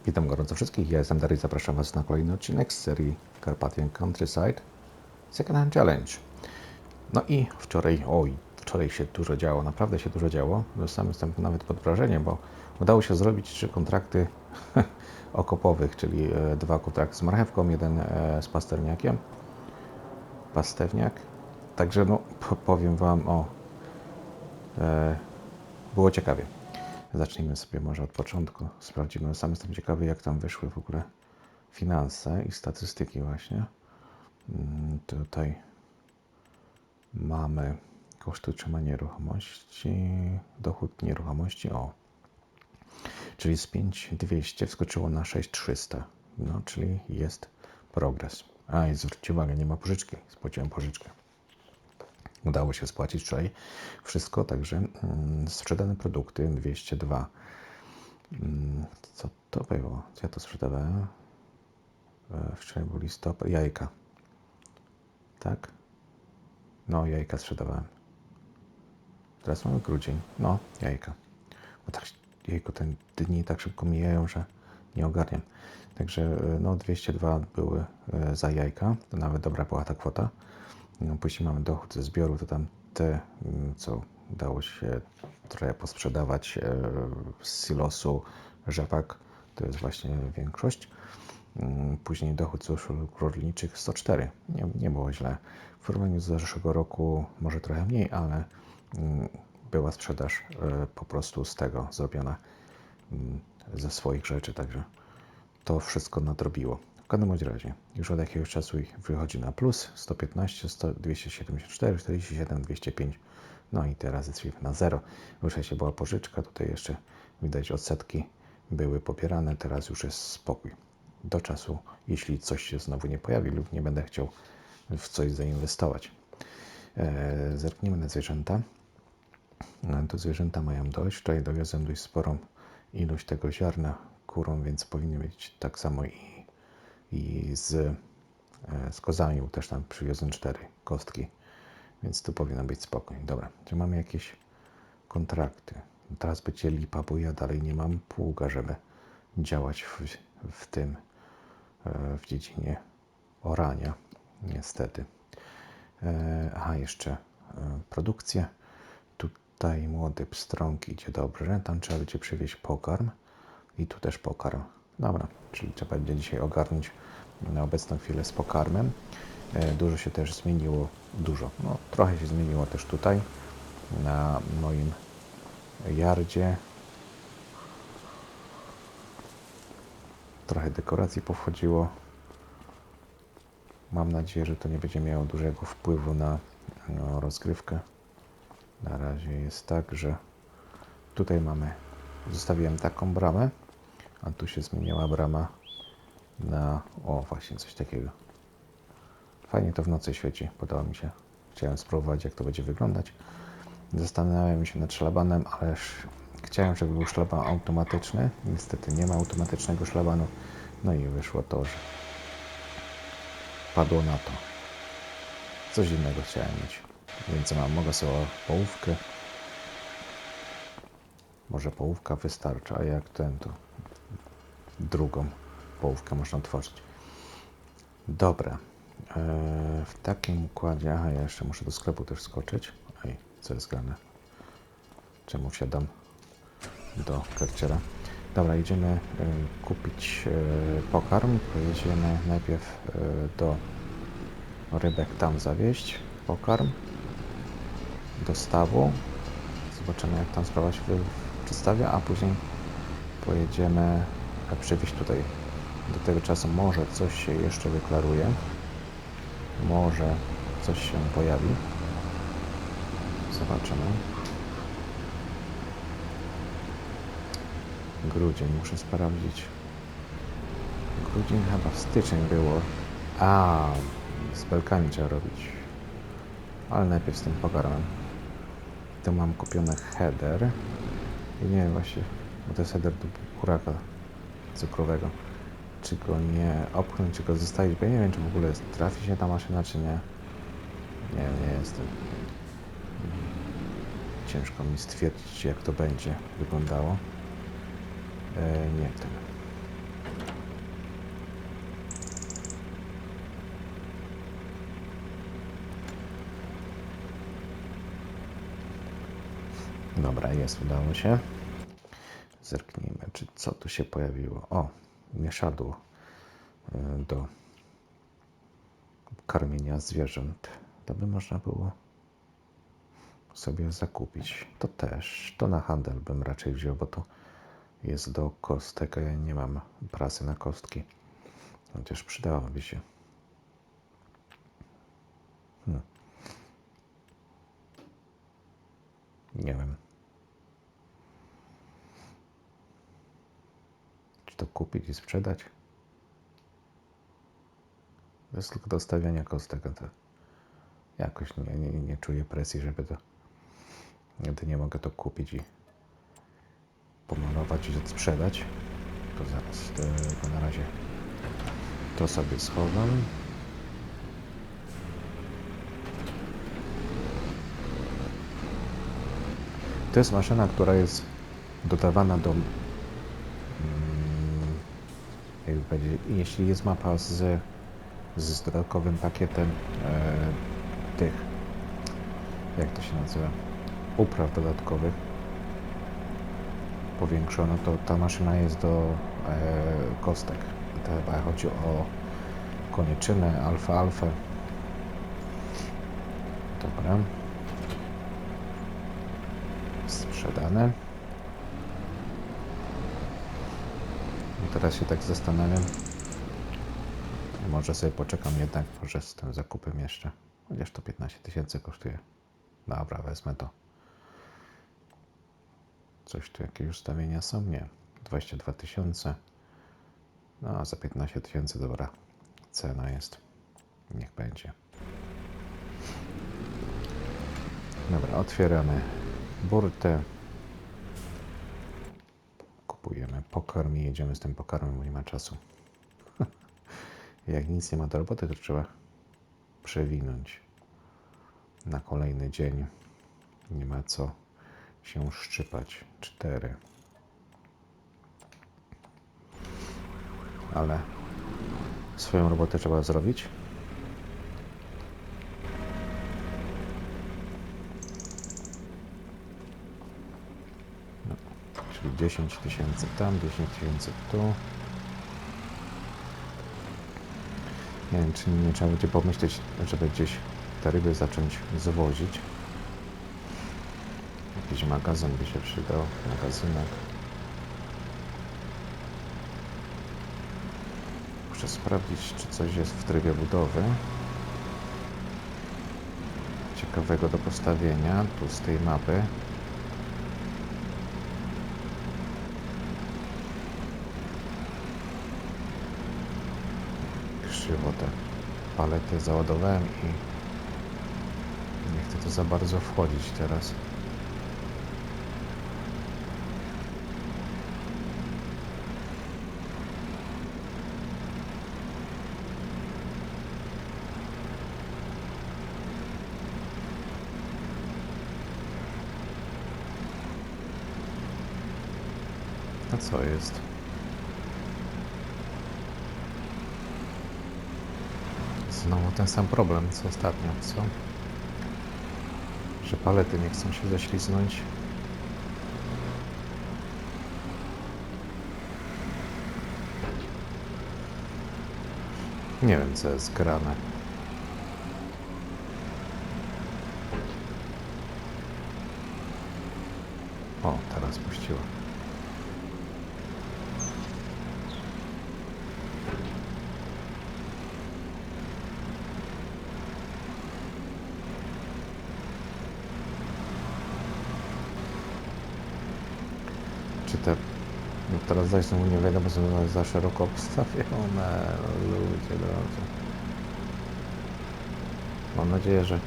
Witam gorąco wszystkich, ja jestem Dariusz, zapraszam Was na kolejny odcinek z serii Carpathian Countryside Second Hand Challenge. No i wczoraj się dużo działo, naprawdę się dużo działo. Sam jestem nawet pod wrażeniem, bo udało się zrobić 3 kontrakty okopowych, czyli 2 kontrakty z marchewką, 1 z pasterniakiem. Pastewniak. Także no, powiem Wam, było ciekawie. Zacznijmy sobie może od początku. Sprawdzimy. Sam jestem ciekawy, jak tam wyszły w ogóle finanse i statystyki właśnie. Tutaj mamy koszty utrzymania nieruchomości, dochód nieruchomości, czyli z 5200 wskoczyło na 6300, no czyli jest progres. I zwróćcie uwagę, nie ma pożyczki, spłaciłem pożyczkę. Udało się spłacić wczoraj wszystko, także sprzedane produkty 202. Co to było? Co ja to sprzedawałem? Wczoraj był listopad, jajka. Tak? No, jajka sprzedawałem. Teraz mamy grudzień. No, jajka. Bo tak, jejku, te dni tak szybko mijają, że nie ogarniam. Także no 202 były za jajka. To nawet dobra była ta kwota. No, później mamy dochód ze zbioru, to tam te, co udało się trochę posprzedawać z silosu rzepak, to jest właśnie większość. Później dochód z usług rolniczych 104. Nie było źle. W porównaniu z zeszłego roku może trochę mniej, ale była sprzedaż po prostu z tego zrobiona, ze swoich rzeczy, także to wszystko nadrobiło. W każdym razie, już od jakiegoś czasu ich wychodzi na plus 115, 274, 47, 205. No i teraz jesteśmy na 0. Już była pożyczka, tutaj jeszcze widać odsetki były pobierane, teraz już jest spokój. Do czasu, jeśli coś się znowu nie pojawi lub nie będę chciał w coś zainwestować. Zerknijmy na zwierzęta. To zwierzęta mają dość. Wczoraj dowiozłem dość sporą ilość tego ziarna kurą, więc powinny być tak samo i z kozami, bo też tam przywiozłem 4 kostki, więc tu powinno być spokój. Dobra, czy mamy jakieś kontrakty? Teraz będzie lipa, bo ja dalej nie mam pługa, żeby działać w tym, w dziedzinie orania, niestety. Jeszcze produkcja. Tutaj młody pstrąg idzie dobrze, tam trzeba będzie przywieźć pokarm i tu też pokarm. Dobra, czyli trzeba będzie dzisiaj ogarnąć na obecną chwilę z pokarmem. Dużo się też zmieniło, no trochę się zmieniło też tutaj na moim jardzie. Trochę dekoracji powchodziło. Mam nadzieję, że to nie będzie miało dużego wpływu na rozgrywkę. Na razie jest tak, że tutaj zostawiłem taką bramę, a tu się zmieniła brama na, właśnie coś takiego. Fajnie to w nocy świeci, podoba mi się. Chciałem spróbować, jak to będzie wyglądać. Zastanawiałem się nad szlabanem, ale chciałem, żeby był szlaban automatyczny. Niestety nie ma automatycznego szlabanu. No i wyszło to, że padło na to. Coś innego chciałem mieć. Więc mogę sobie połówkę. Może połówka wystarcza, a jak to drugą połówkę można tworzyć. Dobra. W takim układzie, ja jeszcze muszę do sklepu też skoczyć. Co jest grane? Czemu wsiadam do Karciera? Dobra, idziemy kupić pokarm. Pojedziemy najpierw do Rybek, tam zawieźć pokarm do stawu. Zobaczymy, jak tam sprawa się przedstawia, a później pojedziemy przywieźć tutaj. Do tego czasu może coś się jeszcze wyklaruje. Może coś się pojawi. Zobaczymy. Grudzień, muszę sprawdzić. Grudzień chyba w styczeń było. Z belkami trzeba robić. Ale najpierw z tym pokarmem. Tu mam kupiony header. I nie wiem właśnie, bo to jest header do kuraka cukrowego. Czy go nie opchnąć, czy go zostawić, bo ja nie wiem, czy w ogóle trafi się ta maszyna, czy nie. Nie jestem. Ciężko mi stwierdzić, jak to będzie wyglądało. Nie wiem. Dobra, jest, udało się. Zerknijmy, czy co tu się pojawiło. O, mieszadło do karmienia zwierząt. To by można było sobie zakupić. To też, to na handel bym raczej wziął, bo to jest do kostek, a ja nie mam prasy na kostki. Chociaż przydałoby się. Nie wiem. Czy to kupić i sprzedać? To jest tylko do stawiania kostek, a to jakoś nie czuję presji, żeby to... Gdy nie mogę to kupić i pomalować i sprzedać, to zaraz, to na razie to sobie schowam. To jest maszyna, która jest dodawana do, jakby powiedzieć, jeśli jest mapa z dodatkowym pakietem tych, jak to się nazywa, upraw dodatkowych powiększono, to ta maszyna jest do kostek. To chyba chodzi o konieczynę, alfę. Dobra. Sprzedane. I teraz się tak zastanawiam. Może sobie poczekam jednak, może z tym zakupem jeszcze. Chociaż to 15 000 kosztuje. Dobra, wezmę to. Coś tu, jakieś ustawienia są? Nie. 22 000. No, a za 15 000 dobra cena jest. Niech będzie. Dobra, otwieramy burtę. Kupujemy pokarm i jedziemy z tym pokarmem, bo nie ma czasu. Jak nic nie ma do roboty, to trzeba przewinąć na kolejny dzień. Nie ma co się szczypać. 4. Ale swoją robotę trzeba zrobić. No, czyli 10 000 tam, 10 000 tu. Nie wiem, czy nie trzeba będzie pomyśleć, żeby gdzieś te ryby zacząć zwozić. Jakiś magazyn by się przydał, magazynek. Muszę sprawdzić, czy coś jest w trybie budowy ciekawego do postawienia tu z tej mapy. Krzywo te palety załadowałem i nie chcę to za bardzo wchodzić teraz. A co jest? Znowu ten sam problem co ostatnio, co? Że palety nie chcą się ześliznąć. Nie wiem, co jest grane. O, teraz puściła. Czy te... No teraz zaś znowu nie wiadomo, są one za szeroko obstawione. Ludzie drodzy. Mam nadzieję, że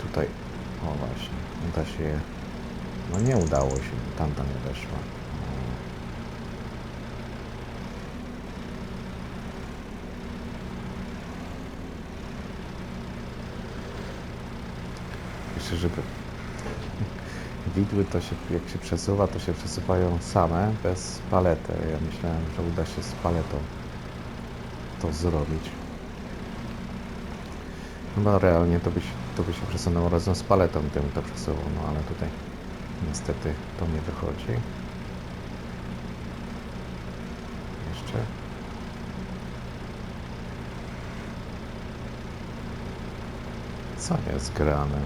tutaj... O właśnie, da się je... No nie udało się, tamta nie weszła. Jeszcze, żeby... Widły to się, jak się przesuwa, to się przesuwają same, bez palety. Ja myślałem, że uda się z paletą to zrobić. Chyba realnie to by się przesunęło razem z paletą, gdybym to przesuwał, no ale tutaj Niestety to nie wychodzi. Jeszcze. Co jest grane?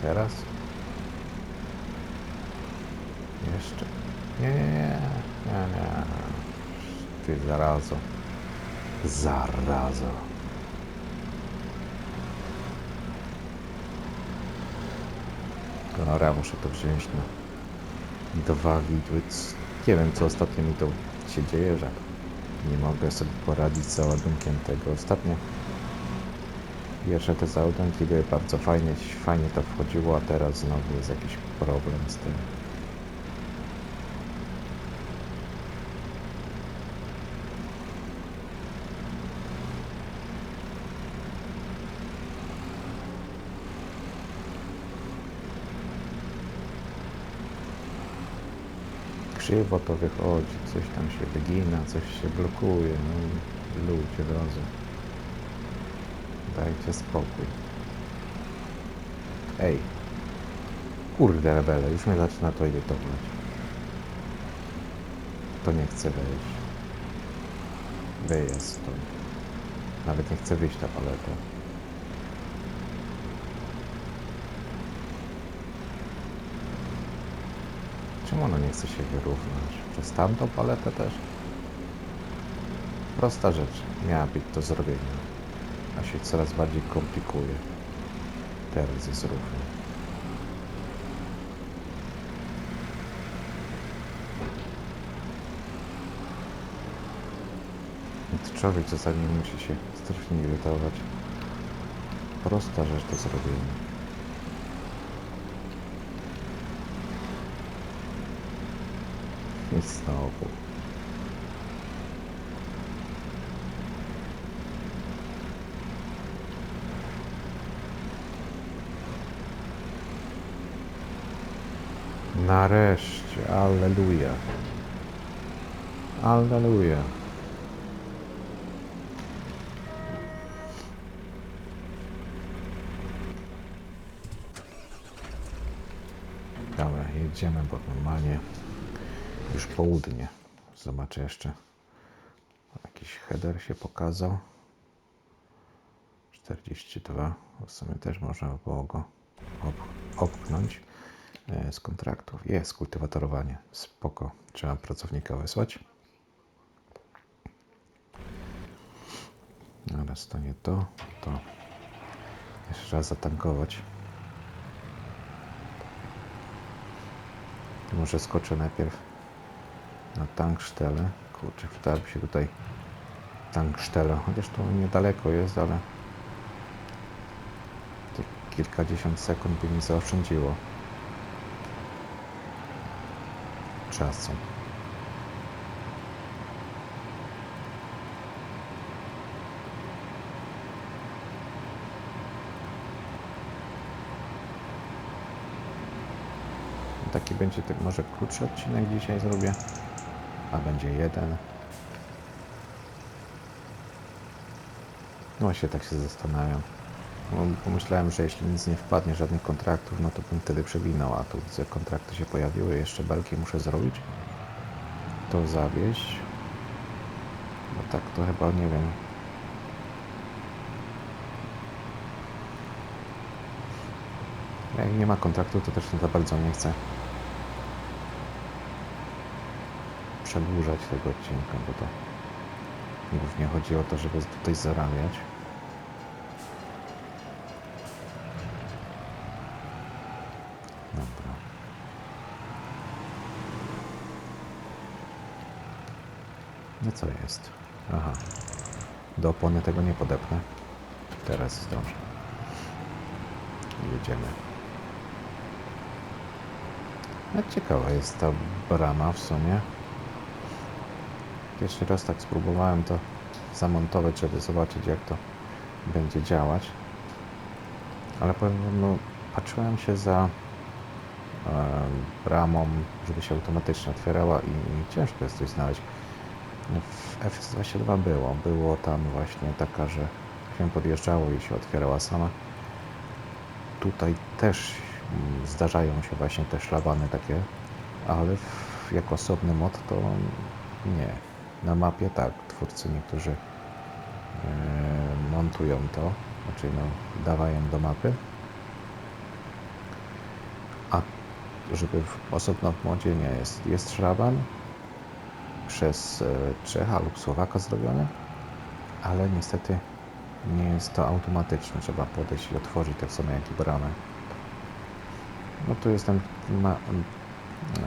Teraz? Jeszcze. Nie. Ty zarazo. Zarazo. Dobra, muszę to wziąć na 2 widły. Nie wiem, co ostatnio mi to się dzieje, że nie mogę sobie poradzić z załadunkiem tego. Ostatnio pierwsze te załadunki były bardzo fajnie to wchodziło, a teraz znowu jest jakiś problem z tym. Krzywo to wychodzi, coś tam się wygina, coś się blokuje, no i ludzie drodzy. Dajcie spokój. Ej. Kurde rebele, już mnie zaczyna to irytować. To nie chce wejść. Wyjazd stąd. Nawet nie chce wyjść ta paleta. Czemu ona nie chce się wyrównać? Przez tamtą paletę też? Prosta rzecz. Miała być do zrobienia. A się coraz bardziej komplikuje. Teraz jest równo. Człowiek czasami musi się strasznie irytować. Prosta rzecz do zrobienia. I znowu. Nareszcie, alleluja. Alleluja. Dobra, jedziemy, bo normalnie już południe. Zobaczę jeszcze. Jakiś header się pokazał. 42. W sumie też można by było go opchnąć z kontraktów. Jest kultywatorowanie. Spoko. Trzeba pracownika wysłać. Teraz to nie to. Jeszcze raz zatankować. Może skoczę najpierw na tankstelle. Kurczę, przydałaby się tutaj tankstelle. Chociaż to niedaleko jest, ale te kilkadziesiąt sekund by mi zaoszczędziło czasu. Taki będzie może krótszy odcinek dzisiaj zrobię, a będzie jeden. No się tak się zastanawiam. Pomyślałem, że jeśli nic nie wpadnie, żadnych kontraktów, no to bym wtedy przewinął, a tu widzę, kontrakty się pojawiły, jeszcze belki muszę zrobić. To zawieźć. Bo tak to chyba nie wiem. Jak nie ma kontraktu, to też za bardzo nie chcę przedłużać tego odcinka, bo to głównie chodzi o to, żeby tutaj zarabiać. Dobra. No co jest? Aha. Do opony tego nie podepnę. Teraz jest dobrze. Jedziemy. No ciekawa jest ta brama w sumie. Pierwszy raz tak spróbowałem to zamontować, żeby zobaczyć, jak to będzie działać. Ale powiem, no, patrzyłem się za bramą, żeby się automatycznie otwierała i ciężko jest coś znaleźć. W FS22 było tam właśnie taka, że się podjeżdżało i się otwierała sama. Tutaj też zdarzają się właśnie te szlabany takie, ale jako osobny mod to nie. Na mapie tak, twórcy niektórzy montują to, znaczy dawają do mapy, a żeby osobno w modzie nie jest. Jest szlaban przez Czecha lub Słowaka zrobiony, ale niestety nie jest to automatyczne. Trzeba podejść i otworzyć, tak samo jak i bramę. No tu jest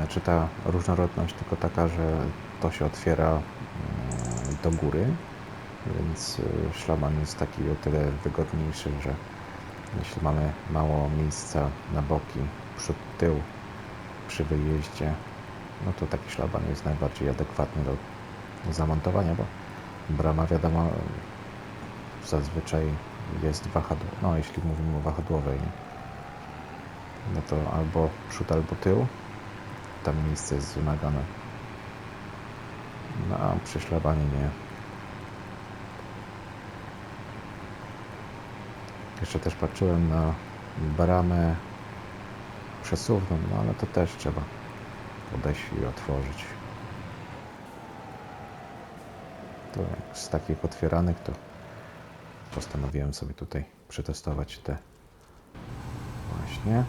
czy ta różnorodność tylko taka, że to się otwiera do góry, więc szlaban jest taki o tyle wygodniejszy, że jeśli mamy mało miejsca na boki, przód, tył przy wyjeździe, no to taki szlaban jest najbardziej adekwatny do zamontowania, bo brama, wiadomo, zazwyczaj jest wahadłowa, no jeśli mówimy o wahadłowej, nie? No to albo przód, albo tył, tam miejsce jest wymagane, no a przy szlabanie nie. Jeszcze też patrzyłem na bramę przesuwną, no ale to też trzeba podejść i otworzyć. To jak z takich otwieranych, to postanowiłem sobie tutaj przetestować te właśnie.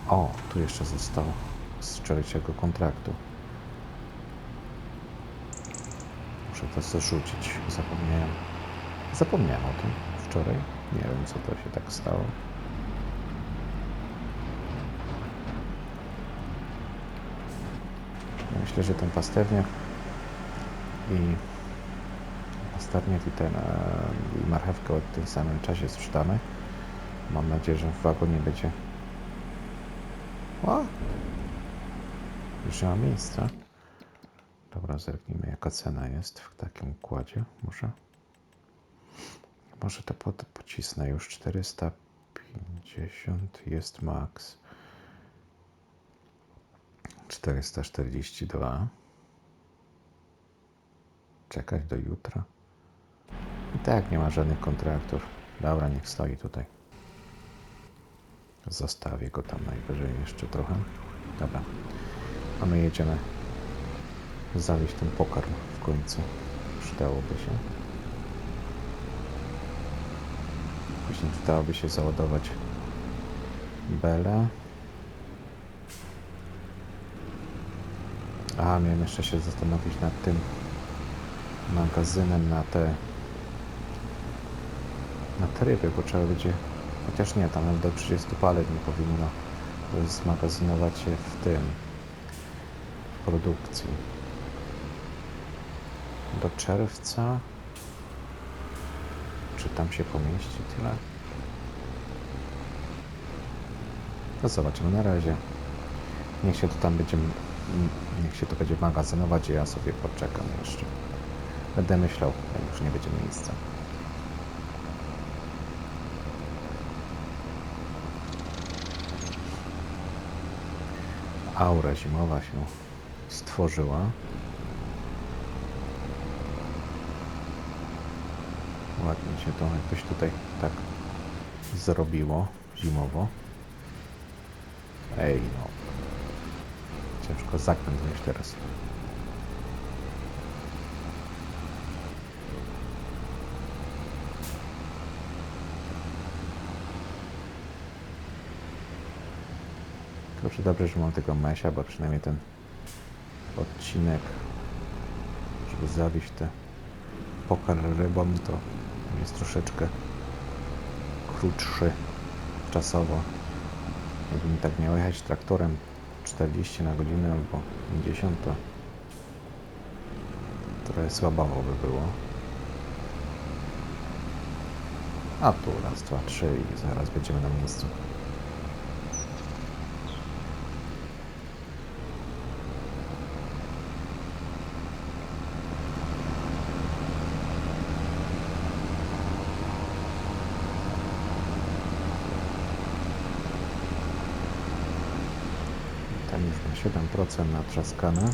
O, tu jeszcze został z wczorajszego kontraktu. Muszę to zrzucić. Zapomniałem o tym wczoraj. Nie wiem, co to się tak stało. Myślę, że ten pastewniak i marchewkę w tym samym czasie sprzedamy. Mam nadzieję, że w wagonie będzie. O! Już nie ma miejsca. Dobra, zerknijmy, jaka cena jest w takim układzie. Może to pocisnę już. 450 jest max. 442. Czekać do jutra. I tak nie ma żadnych kontraktów. Dobra, niech stoi tutaj. Zostawię go tam najwyżej jeszcze trochę. Dobra. A my jedziemy zawieźć ten pokarm w końcu. Przydałoby się. Później przydałoby się załadować belę. A, miałem jeszcze się zastanowić nad tym magazynem na te ryby, bo trzeba będzie, chociaż nie, tam do 30 palet nie powinno zmagazynować się w produkcji. Do czerwca, czy tam się pomieści tyle? No zobaczymy, na razie niech się to będzie magazynować i ja sobie poczekam jeszcze. Będę myślał, jak już nie będzie miejsca. Aura zimowa się stworzyła. Ładnie się to jakoś tutaj tak zrobiło zimowo. Ej, no. Ciężko zakręt wziąć teraz. Dobrze, dobrze, że mam tego mesia, bo przynajmniej ten odcinek, żeby zawieźć te pokar rybom, to jest troszeczkę krótszy czasowo. Jakbym tak miał jechać traktorem 40 na godzinę albo 50, to trochę słabawo by było. A tu raz, dwa, trzy i zaraz będziemy na miejscu. Ten już ma 7% natrzaskane.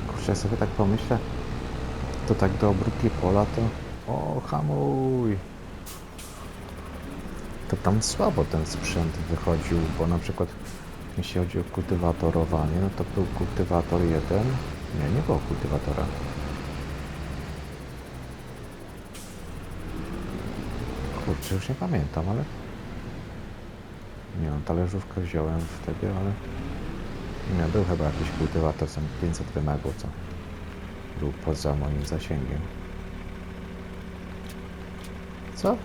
Kurczę, sobie tak pomyślę, To tak do obróbki pola to... O, hamuj! To tam słabo ten sprzęt wychodził, bo na przykład jeśli chodzi o kultywatorowanie, no to był kultywator 1. Nie było kultywatora. Kurczę, już nie pamiętam, ale... Nie no, talerzówkę wziąłem wtedy, ale... Nie, był chyba jakiś kultywator, sam 500 wymagał, co był poza moim zasięgiem. Co?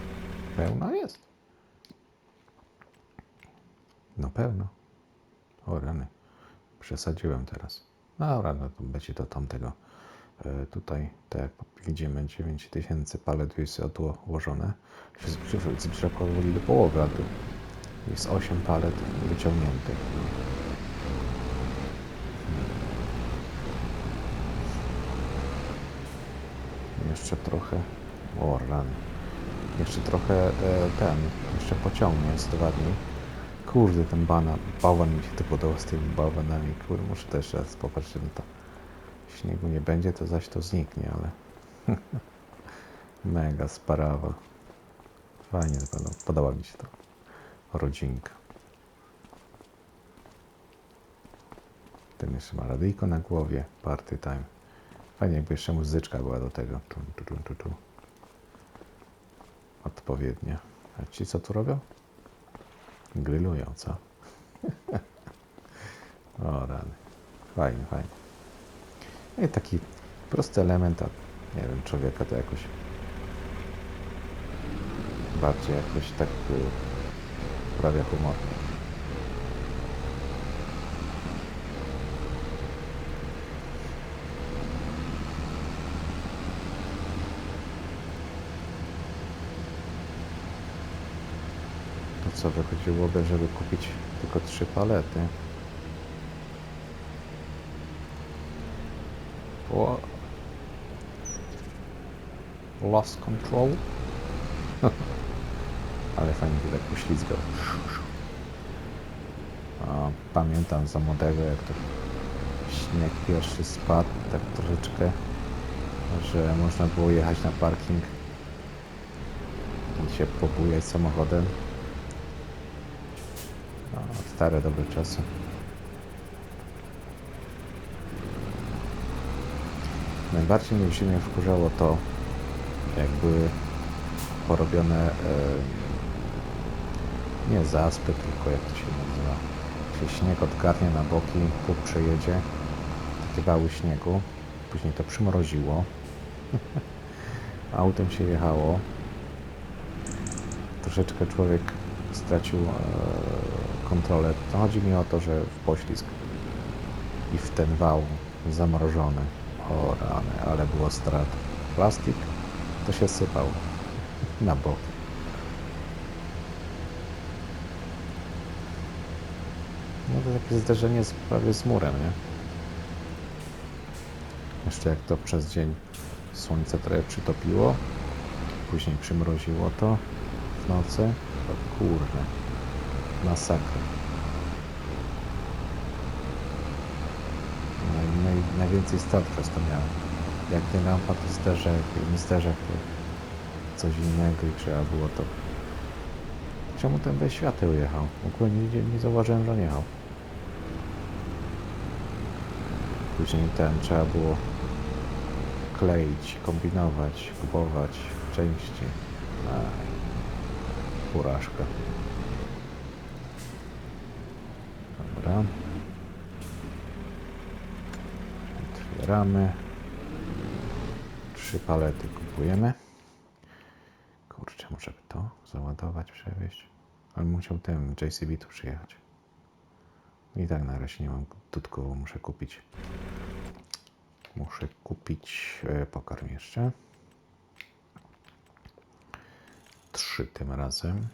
Pełno jest? No pełno. O rany. Przesadziłem teraz. Dobra, no to będzie do tamtego. Tutaj, tak jak widzimy, 9000 palet jest odłożone. Zbliża powoli do połowy, a tu jest 8 palet wyciągniętych. Jeszcze trochę... O rany. Jeszcze trochę jeszcze pociągnie z 2 dni. Kurde, ten bałwan mi się tu podobał z tymi bałwanami. Kurde, muszę też raz popatrzeć na to. Śniegu nie będzie, to zaś to zniknie, ale... Mega sprawa. Fajnie, podoba mi się to. Rodzinka. Ten jeszcze ma radyjko na głowie. Party time. Fajnie, jakby jeszcze muzyczka była do tego. Tu. Odpowiednia. A ci co tu robią? Grillują, co? O rany. Fajnie. I taki prosty element, a nie wiem, człowieka to jakoś bardziej jakoś tak sprawia humor. To co, wychodziłoby, żeby kupić tylko 3 palety. O. Lost control. Ale fajnie się tak poślizgał. Pamiętam za młodego, jak to śnieg pierwszy spadł, tak troszeczkę, że można było jechać na parking i się pobujać samochodem. Stare dobre czasy. Najbardziej mnie w zimie wkurzało to, jak były porobione nie zaspy, tylko jak to się nazywa, się śnieg odgarnia na boki, pług przejedzie, takie wały śniegu, później to przymroziło, autem się jechało, troszeczkę człowiek stracił kontrolę. To chodzi mi o to, że w poślizg i w ten wał zamrożony. O rany, ale było strat. Plastik to się sypał na bok. No to takie zderzenie prawie z murem, nie? Jeszcze jak to przez dzień słońce trochę przytopiło, później przymroziło to w nocy, to kurde, masakra. Najwięcej strat przez to miałem. Jak nie lampa, to zderzak, nie zderzak, to coś innego i trzeba było to... Czemu ten bez świateł jechał? W ogóle nie zauważyłem, że on jechał. Później trzeba było kleić, kombinować, kupować części. Porażka. Dobra. Otwieramy. 3 palety kupujemy. Kurczę, muszę by to załadować, przewieźć. Ale musiał tym JCB tu przyjechać. I tak na razie nie mam dodatkowo, muszę kupić. Pokarm jeszcze. 3 tym razem.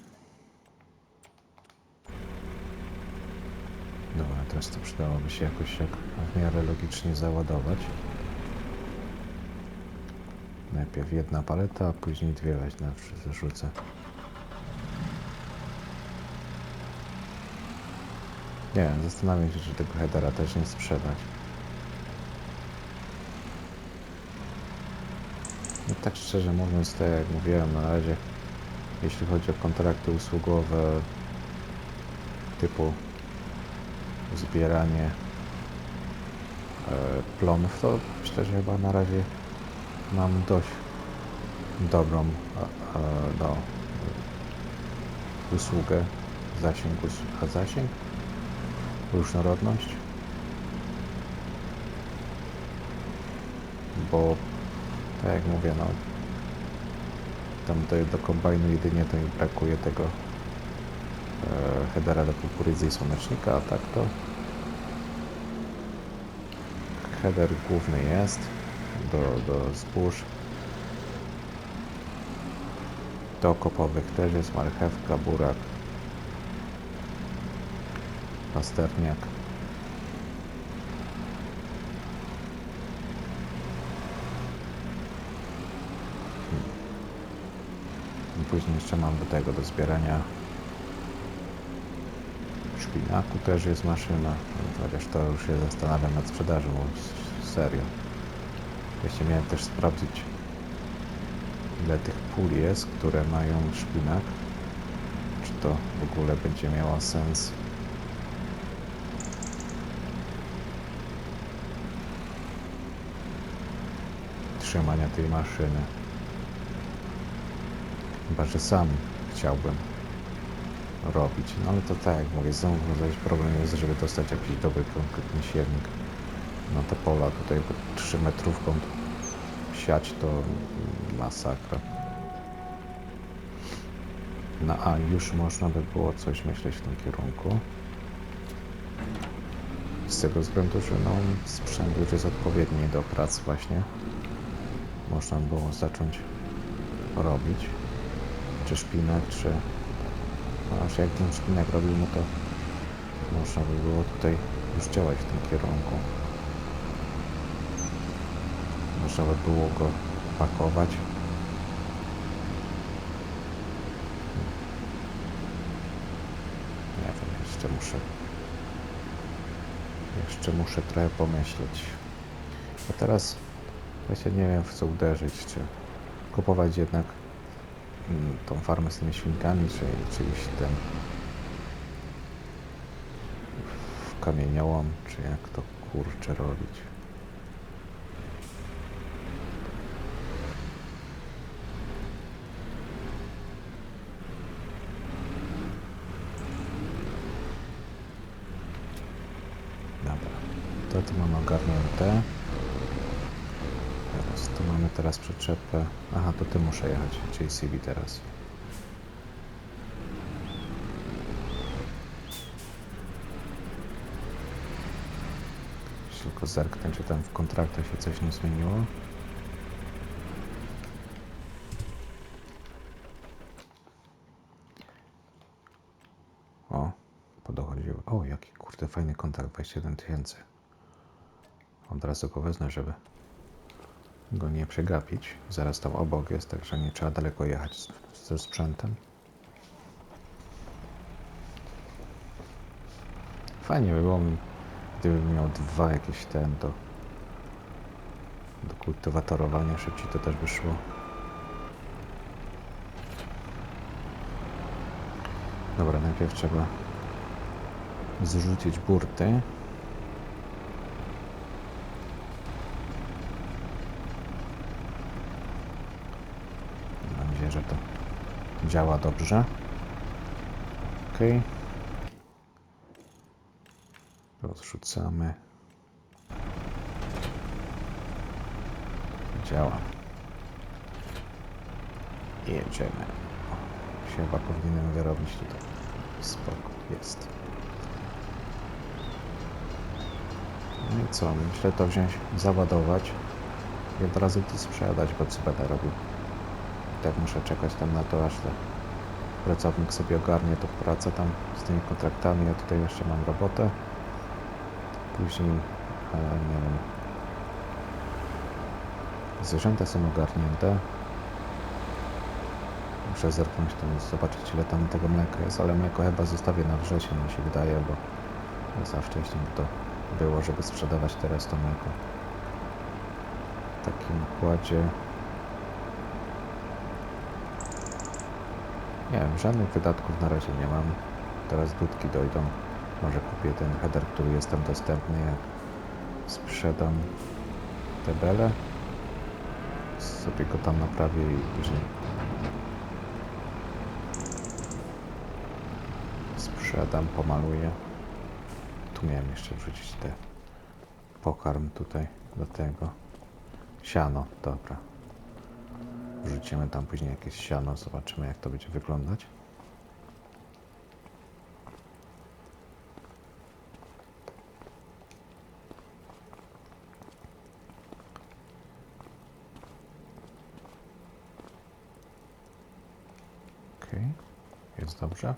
Dobra, teraz to przydałoby się jakoś w miarę logicznie załadować. Najpierw 1 paleta, a później 2 wrzucę. Nie wiem, zastanawiam się, czy tego headera też nie sprzedać. No tak szczerze mówiąc, tak jak mówiłem, na razie jeśli chodzi o kontrakty usługowe typu zbieranie plonów, to myślę, że chyba na razie mam dość dobrą no, usługę, zasięg, różnorodność, bo tak jak mówię, no tam do kombajnu jedynie to mi brakuje tego headera do kukurydzy i słonecznika, a tak to header główny jest do zbóż, do kopowych też jest marchewka, burak, pasterniak. I później jeszcze mam do tego do zbierania szpinaku też jest maszyna, chociaż to już się zastanawiam nad sprzedażą, serio. Właśnie miałem też sprawdzić, ile tych pól jest, które mają szpinak, czy to w ogóle będzie miało sens. Trzymania tej maszyny. Chyba że sam chciałbym robić, no ale to tak jak mówię, znowu problem jest, żeby dostać jakiś dobry, konkretny siewnik na te pola. Tutaj 3 metrówką siać to masakra. No a już można by było coś myśleć w tym kierunku. Z tego względu, że no, sprzęt już jest odpowiedni do prac właśnie. Można było zacząć robić. Czy szpinak, czy... No, aż jak ten szpinak robił, no to można by było tutaj już działać w tym kierunku. Można by było go pakować. Nie wiem, jeszcze muszę trochę pomyśleć. A teraz właśnie nie wiem, w co uderzyć, czy kupować jednak tą farmę z tymi świnkami, czy iść ten w kamieniołom, czy jak to kurczę robić. Dobra, to tu mamy ogarnięte. Tu mamy teraz przyczepę. Aha, to ty muszę jechać, JCB teraz. Tylko zerknę, czy tam w kontraktach się coś nie zmieniło. O, podochodziło. O, jaki kurde fajny kontrakt, 27 000. Od razu go wezmę, żeby go nie przegapić. Zaraz tam obok jest, także nie trzeba daleko jechać ze sprzętem. Fajnie by było, gdybym miał 2 jakieś do kultywatorowania, szybciej to też by szło. Dobra, najpierw trzeba zrzucić burty. Mam nadzieję, że to działa dobrze. Ok. Rozrzucamy. Działa. I jedziemy. O, się chyba powinienem wyrobić tutaj. Spoko, jest. No i co? Myślę to wziąć, załadować i od razu to sprzedać, bo co będę robił. Tak muszę czekać tam na to, aż ten pracownik sobie ogarnie tą pracę tam z tymi kontraktami. Ja tutaj jeszcze mam robotę. Później, nie wiem, zwierzęta są ogarnięte. Muszę zerknąć tam, zobaczyć ile tam tego mleka jest, ale mleko chyba zostawię na wrzesień, mi się wydaje, bo za wcześnie by to było, żeby sprzedawać teraz to mleko. W takim układzie Nie wiem, żadnych wydatków na razie nie mam. Teraz dudki dojdą. Może kupię ten header, który jest tam dostępny. Ja sprzedam te bele. Sobie go tam naprawię i że sprzedam, pomaluję. Tu miałem jeszcze wrzucić te pokarm tutaj do tego. Siano, dobra. Wrzucimy tam później jakieś siano, zobaczymy jak to będzie wyglądać. Okej, jest dobrze.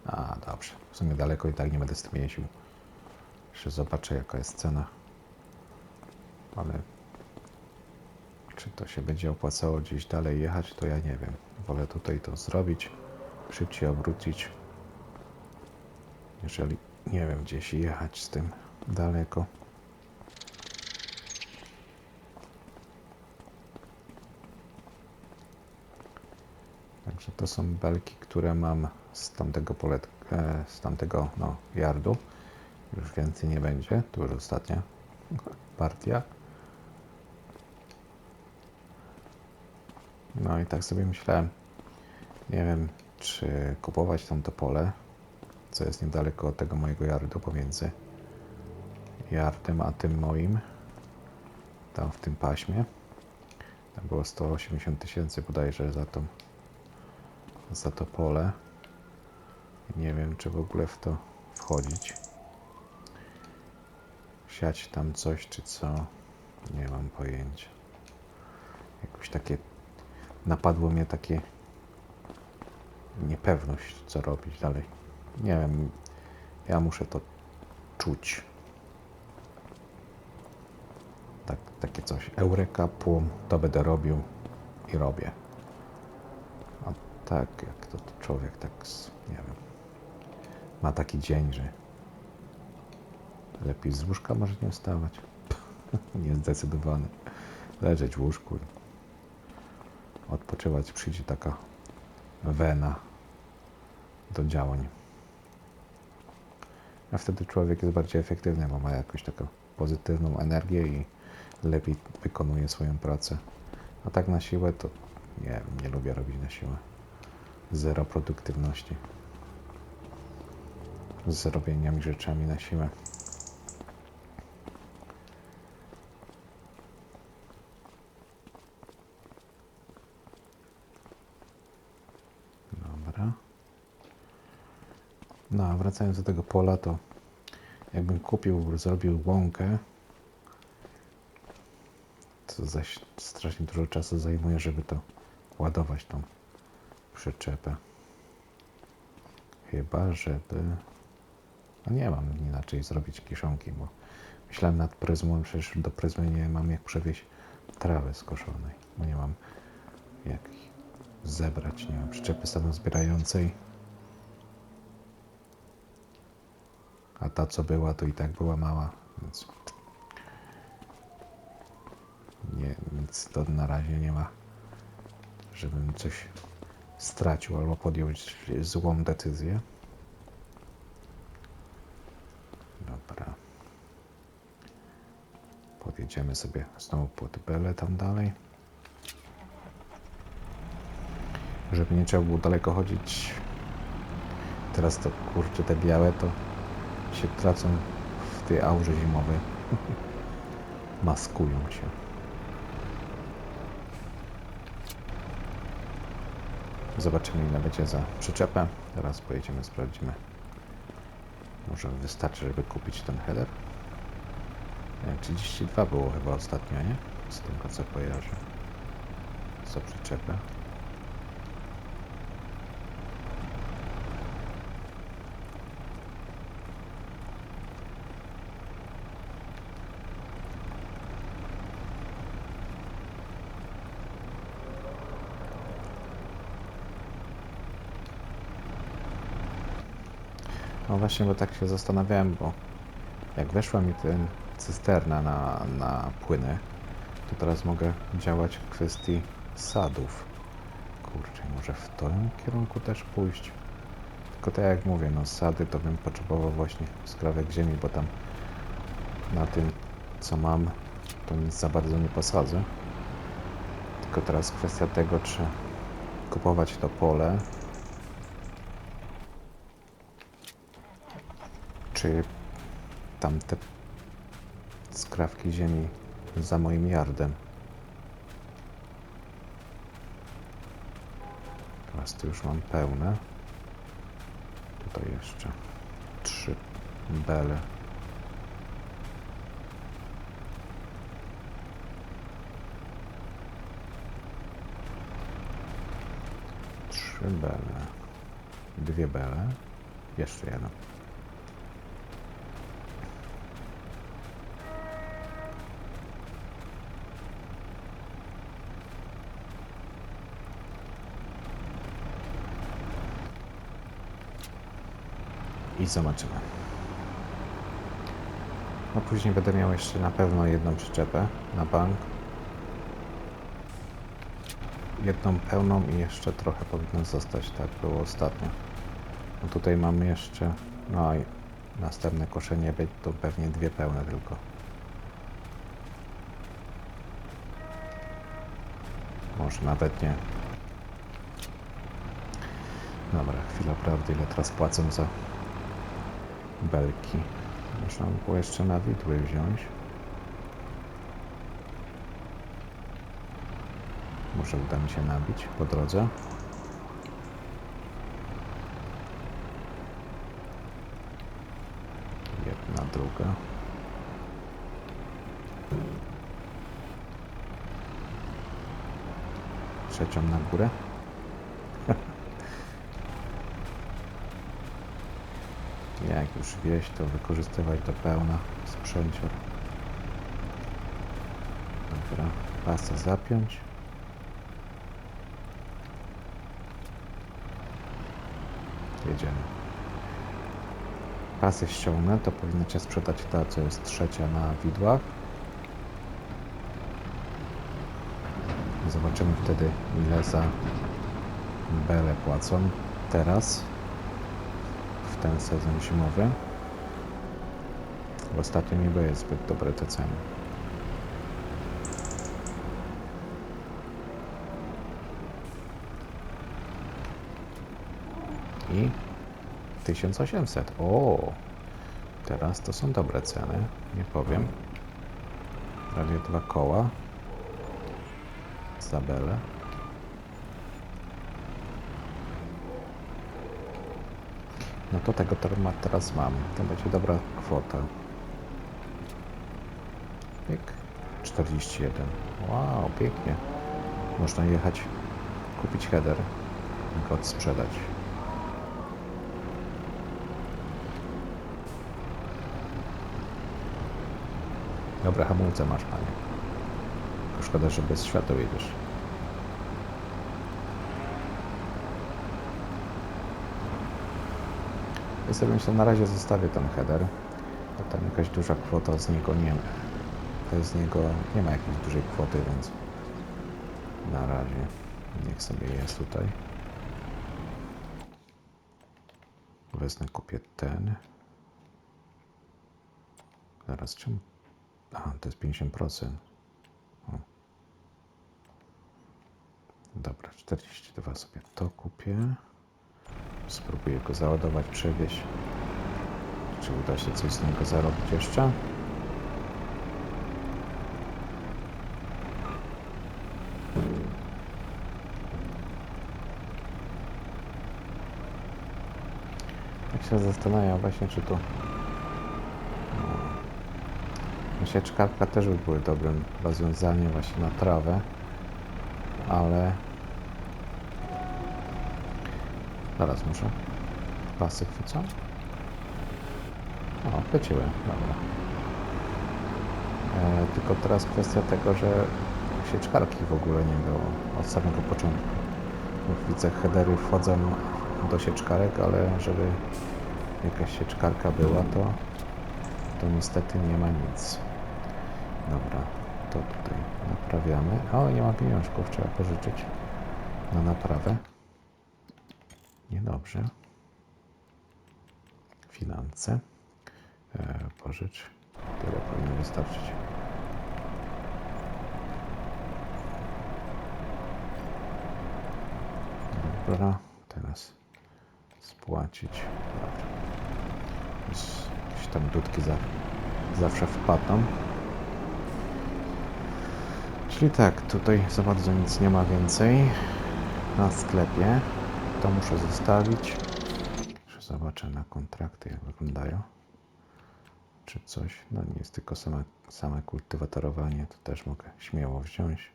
A, dobrze. W sumie daleko i tak nie będę z tym jeździł. Jeszcze zobaczę jaka jest cena. Ale czy to się będzie opłacało gdzieś dalej jechać, to ja nie wiem. Wolę tutaj to zrobić, szybciej obrócić. Jeżeli nie wiem gdzieś jechać z tym daleko. Także to są belki, które mam z tamtego z tamtego yardu. Już więcej nie będzie. To już ostatnia partia. No i tak sobie myślałem. Nie wiem, czy kupować tamto pole, co jest niedaleko od tego mojego yardu, pomiędzy yardem a tym moim. Tam w tym paśmie. Tam było 180 000 bodajże za to pole. Nie wiem, czy w ogóle w to wchodzić. Siać tam coś, czy co. Nie mam pojęcia. Jakoś takie napadło mnie takie niepewność, co robić dalej. Nie wiem, ja muszę to czuć. Takie coś. Eureka, pum, to będę robił i robię. A tak, jak to człowiek tak, nie wiem, ma taki dzień, że lepiej z łóżka może nie wstawać. Niezdecydowany. Leżeć w łóżku i odpoczywać. Przyjdzie taka wena do działań. A wtedy człowiek jest bardziej efektywny, bo ma jakąś taką pozytywną energię i lepiej wykonuje swoją pracę. A tak na siłę to nie lubię robić na siłę. Zero produktywności. Z robieniami rzeczami na siłę. Dobra. No, a wracając do tego pola, to jakbym zrobił łąkę, to zaś strasznie dużo czasu zajmuje, żeby to ładować tą przyczepę. Chyba, żeby... No nie mam inaczej zrobić kiszonki, bo myślałem nad pryzmą, przecież do pryzmy nie mam jak przewieźć trawy skoszonej, bo nie mam jak zebrać, nie mam przyczepy samozbierającej. A ta co była, to i tak była mała, więc nic to na razie nie ma, żebym coś stracił albo podjął złą decyzję. Dobra. Podjedziemy sobie znowu pod belę tam dalej. Żeby nie trzeba było daleko chodzić. Teraz to kurczę, te białe to się tracą w tej aurze zimowej. Maskują się. Zobaczymy ile będzie za przyczepę. Teraz pojedziemy, sprawdzimy. Może wystarczy, żeby kupić ten header. 32 było chyba ostatnio, nie? Z tego co kojarzę. Za przyczepę. No właśnie, bo tak się zastanawiałem, bo jak weszła mi ten cysterna na płyny, to teraz mogę działać w kwestii sadów Kurczę, może w tym kierunku też pójść. Tylko tak jak mówię, no sady to bym potrzebował właśnie skrawek ziemi, bo tam na tym, co mam, to nic za bardzo nie posadzę. Tylko teraz kwestia tego, czy kupować to pole, czy tamte skrawki ziemi za moim yardem. Teraz tu już mam pełne. Tutaj jeszcze 3 bele. Bele. 2 bele. Jeszcze jedno. I zobaczymy. No później będę miał jeszcze na pewno jedną przyczepę na bank. Jedną pełną i jeszcze trochę powinno zostać, tak było ostatnio. No tutaj mamy jeszcze, no i następne koszenie to pewnie 2 pełne tylko. Może nawet nie. Dobra, chwila prawdy, ile teraz płacą za belki. Można by było jeszcze na widły wziąć. Może uda mi się nabić po drodze. Jedna, druga. Trzecią na górę. Jak już wieść, to wykorzystywać do pełna sprzęcior. Dobra, pasy zapiąć. Jedziemy. Pasy ściągnę, to powinno się sprzedać ta, co jest trzecia na widłach. Zobaczymy wtedy, ile za belę płacą teraz, w ten sezon zimowy. Ostatnio nie były zbyt dobre te ceny. I 1800. O, teraz to są dobre ceny, nie powiem. Prawie 2 koła za belę. No to tego teraz mam. To będzie dobra kwota. Piek. 41. Wow, pięknie. Można jechać, kupić header i go odsprzedać. Dobra, hamulce masz, panie. Tylko szkoda, że bez świateł jedziesz. Ja sobie myślę, na razie zostawię ten header, bo tam jakaś duża kwota z niego nie ma. Z niego nie ma jakiejś dużej kwoty, więc na razie niech sobie jest tutaj. Wezmę, kupię ten. Zaraz, czemu? Aha, to jest 50%. O. Dobra, 42 sobie to kupię. Spróbuję go załadować, przewieźć. Czy uda się coś z niego zarobić jeszcze? Tak się zastanawiam właśnie, czy tu sieczkarka też by były dobrym rozwiązaniem właśnie na trawę, ale zaraz muszę. Pasy chwycą? O, chwyciły, dobra. Tylko teraz kwestia tego, że sieczkarki w ogóle nie było od samego początku. Widzę, headery wchodzą do sieczkarek, ale żeby jakaś sieczkarka była, to niestety nie ma nic. Dobra, to tutaj naprawiamy. O, nie ma pieniążków, trzeba pożyczyć. na naprawę. Niedobrze. Finanse. Pożycz. Tyle powinno wystarczyć. Dobra, teraz spłacić. Dobra. Jakieś tam dudki zawsze wpadną. Czyli tak, tutaj za bardzo nic nie ma więcej na sklepie. To muszę zostawić. Jeszcze zobaczę na kontrakty, jak wyglądają. Czy coś? No nie jest tylko same kultywatorowanie. To też mogę śmiało wziąć.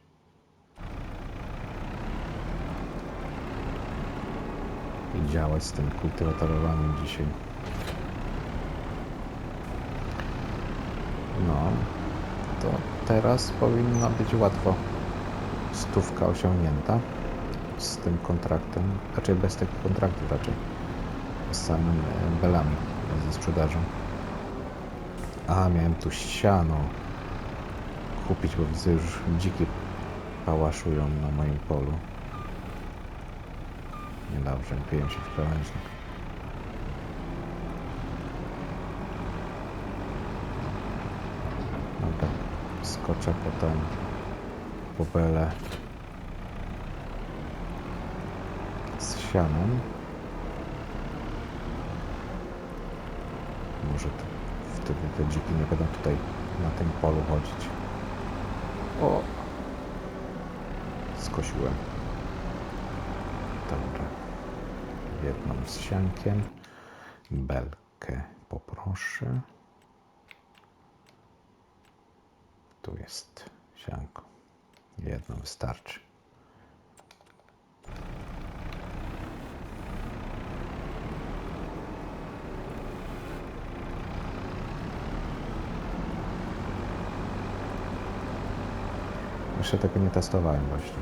I działać z tym kultywatorowaniem dzisiaj. No, to teraz powinno być łatwo. 100 osiągnięta z tym kontraktem, raczej bez tego kontraktu raczej. Z samym belami ze sprzedażą. A, miałem tu siano kupić, bo widzę już dziki pałaszują na moim polu. Niedobrze, wbiłem się w krawężnik. Dobra, skoczę potem po belę z sianem. Może wtedy te dziki nie będą tutaj na tym polu chodzić. O! Skosiłem. Dobra. Jedną z siankiem. Belkę poproszę. Tu jest sianko. Jedno wystarczy. Jeszcze tego nie testowałem właśnie.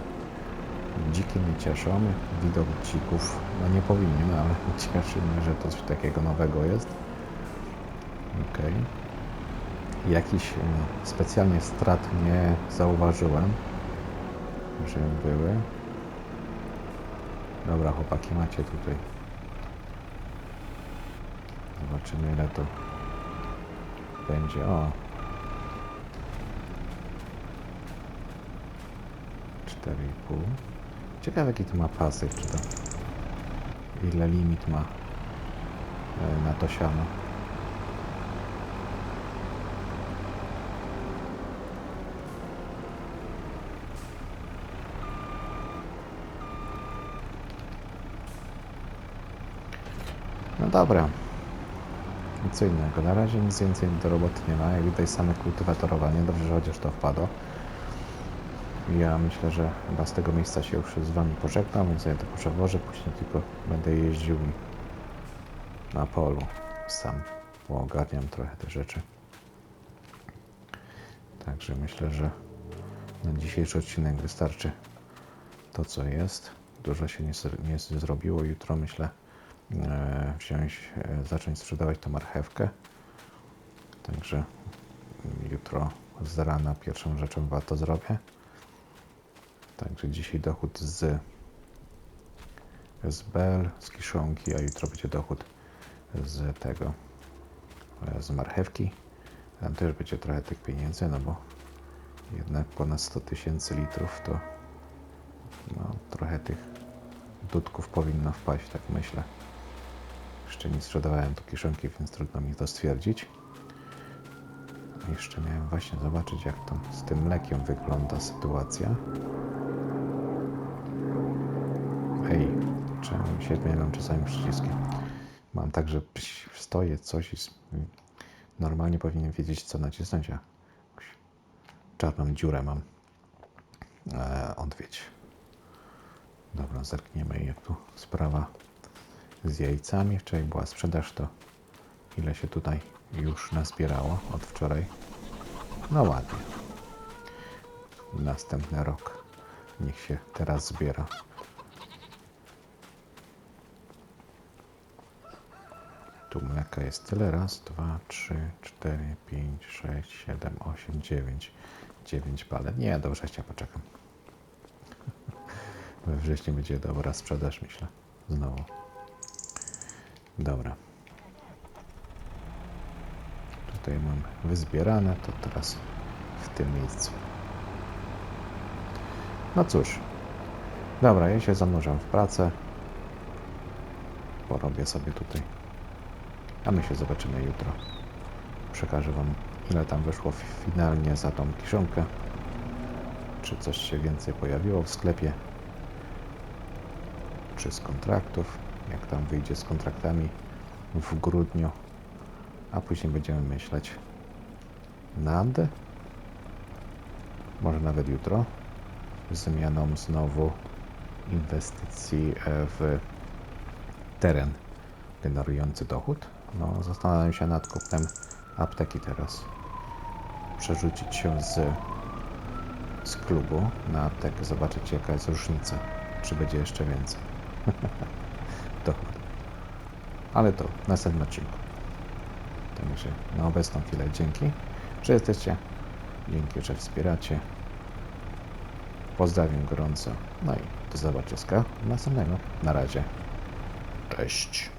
Dziki mnie cieszą. Widok dzików, no nie powinien, ale cieszy mnie, że to coś takiego nowego jest. Okej. Jakichś specjalnie strat nie zauważyłem, że były. Dobra, chłopaki, macie tutaj. Zobaczymy, ile to będzie. O! 4,5. Ciekawe, jaki to ma pasek, czy to ile limit ma na to siano. No dobra. I co innego. Na razie nic więcej do roboty nie ma. Jak widać, same kultywatorowanie. Dobrze, że chociaż to wpadło. Ja myślę, że chyba z tego miejsca się już z Wami pożegnam, więc ja to przewożę, później tylko będę jeździł na polu sam, bo ogarniam trochę te rzeczy. Także myślę, że na dzisiejszy odcinek wystarczy to, co jest. Dużo się nie zrobiło. Jutro myślę zacząć sprzedawać tą marchewkę. Także jutro z rana pierwszą rzeczą chyba to zrobię. Także dzisiaj dochód z bel, z kiszonki, a jutro będzie dochód z tego, z marchewki. Tam też będzie trochę tych pieniędzy, no bo jednak ponad 100 000 litrów to no, trochę tych dudków powinno wpaść, tak myślę. Jeszcze nie sprzedawałem tu kiszonki, więc trudno mi to stwierdzić. Jeszcze miałem właśnie zobaczyć, jak to z tym mlekiem wygląda sytuacja. Hej, czemu się zmieniam czasami przyciski? Mam tak, że stoję coś i normalnie powinien wiedzieć, co nacisnąć, a czarną dziurę mam. Odwiedź. Dobra, zerkniemy, jak tu sprawa z jajcami. Wczoraj była sprzedaż, to ile się tutaj już nazbierało od wczoraj. No ładnie. Następny rok niech się teraz zbiera. Tu mleka jest tyle. Raz, 2, 3, 4, 5, 6, 7, 8, 9. 9 palet. Nie, do września poczekam. We wrześniu będzie dobra sprzedaż, myślę. Znowu. Dobra. Tutaj mam wyzbierane, to teraz w tym miejscu. No cóż. Dobra, ja się zanurzam w pracę. Porobię sobie tutaj. A my się zobaczymy jutro. Przekażę Wam, ile tam wyszło finalnie za tą kiszonkę. Czy coś się więcej pojawiło w sklepie. Czy z kontraktów. Jak tam wyjdzie z kontraktami w grudniu. A później będziemy myśleć nad, może nawet jutro, zmianą znowu inwestycji w teren generujący dochód. No, zastanawiam się nad kupnem apteki teraz. Przerzucić się z klubu na aptekę, zobaczyć jaka jest różnica. Czy będzie jeszcze więcej. Dochód. Ale to w następnym odcinku. Także na obecną chwilę dzięki, że jesteście. Dzięki, że wspieracie. Pozdrawiam gorąco. No i do zobaczenia następnego. Na razie. Cześć.